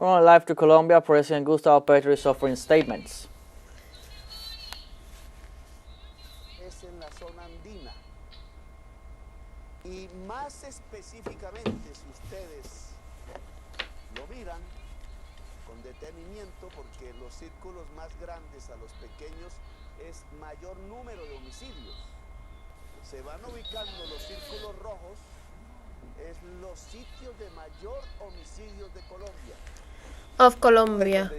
On live to Colombia, President Gustavo Petro is offering statements. Es en la zona andina. Y más específicamente, si ustedes lo miran con detenimiento, porque los círculos más grandes a los pequeños es mayor número de homicidios. Se van ubicando los círculos rojos, es los sitios de mayor homicidios de Colombia. Of Colombia.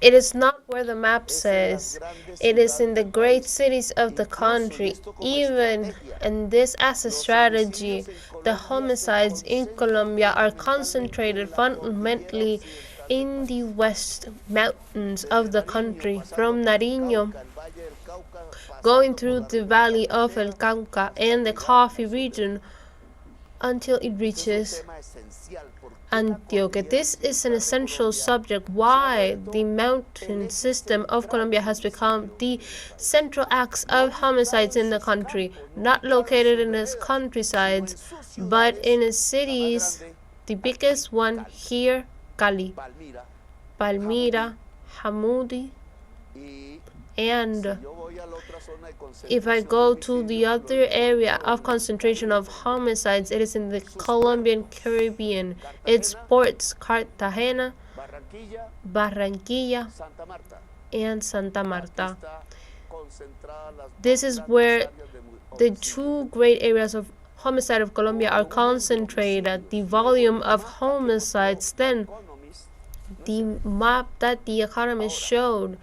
It is not where the map says. It is in the great cities of the country. Even in this as a strategy, the homicides in Colombia are concentrated fundamentally in the west mountains of the country, from Nariño, going through the valley of El Cauca and the coffee region until it reaches Antioquia. This is an essential subject. Why the mountain system of Colombia has become the central axe of homicides in the country, not located in its countrysides, but in its cities. The biggest one here, Cali, Palmira, Hamudi, and if I go to the other area of concentration of homicides, it is in the Colombian Caribbean. It's ports Cartagena, Barranquilla, and Santa Marta. This is where the two great areas of homicide of Colombia are concentrated. The volume of homicides, then the map that the Economist showed.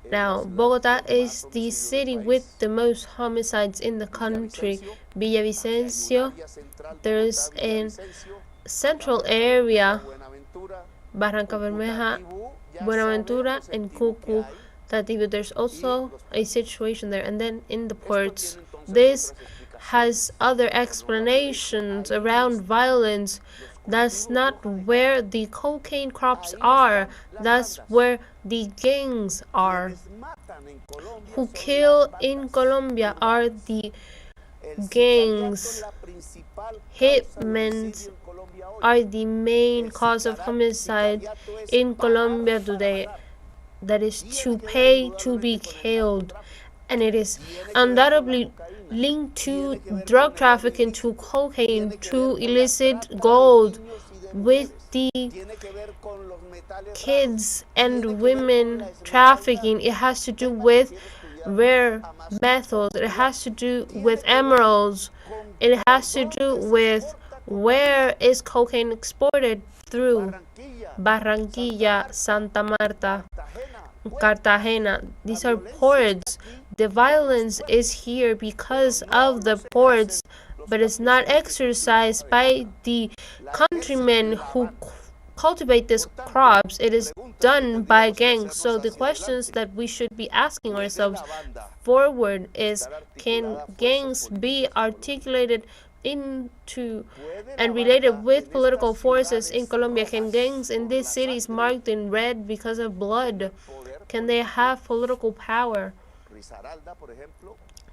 Now, Bogota is the city with the most homicides in the country. Villavicencio, there's a central area, Barranca Bermeja, Buenaventura, and Cucu. There's also a situation there. And then in the ports, this has other explanations around violence. That's not where the cocaine crops are. That's where the gangs are. Who kill in Colombia are the gangs. Hitmen are the main cause of homicide in Colombia today. That is to pay to be killed. And it is undoubtedly linked to drug trafficking, to cocaine, to illicit gold, with the kids and women trafficking. It has to do with rare metals. It has to do with emeralds. It has to do with where is cocaine exported through Barranquilla, Santa Marta, Cartagena. These are ports. The violence is here because of the ports, but it's not exercised by the countrymen who cultivate these crops. It is done by gangs. So the questions that we should be asking ourselves forward is, can gangs be articulated into and related with political forces in Colombia? Can gangs in these cities marked in red because of blood, can they have political power?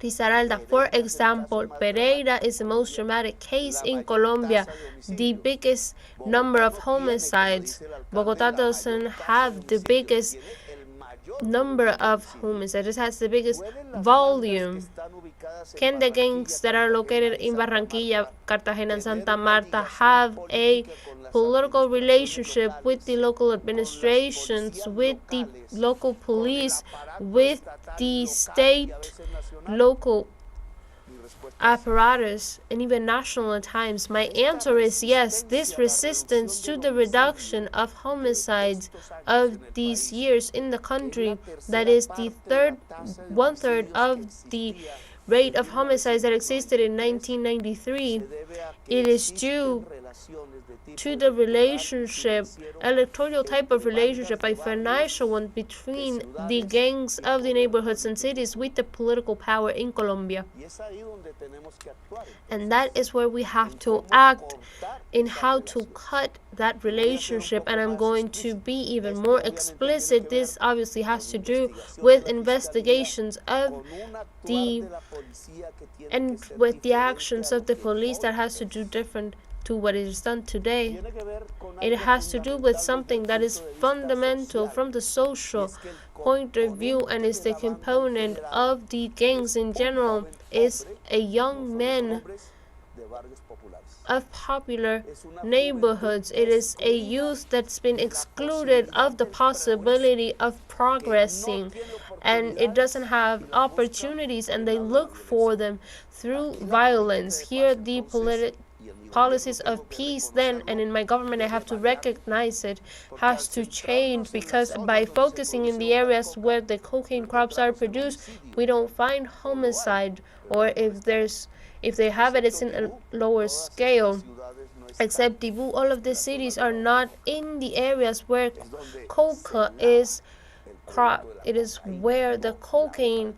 Risaralda, for example, Pereira is the most dramatic case in Colombia, the biggest number of homicides. Bogota doesn't have the biggest number of homicides, it has the biggest volume. Can the gangs that are located in Barranquilla, Cartagena, and Santa Marta have a political relationship with the local administrations, with the local police, with the state, local apparatus, and even national at times? My answer is yes. This resistance to the reduction of homicides of these years in the country, that is the one-third of the rate of homicides that existed in 1993, it is due to the relationship, electoral type of relationship, a financial one, between the gangs of the neighborhoods and cities with the political power in Colombia. And that is where we have to act in how to cut that relationship. And I'm going to be even more explicit. This obviously has to do with investigations of the and with the actions of the police that has to do different to what is done today. It has to do with something that is fundamental from the social point of view, and is the component of the gangs in general, is a young man of popular neighborhoods. It is a youth that's been excluded of the possibility of progressing, and it doesn't have opportunities, and they look for them through violence. Here the policies of peace then, and in my government I have to recognize it, has to change, because by focusing in the areas where the cocaine crops are produced, we don't find homicide, or if they have it, it's in a lower scale. Except Dibu, all of the cities are not in the areas where coca is cropped. It is where the cocaine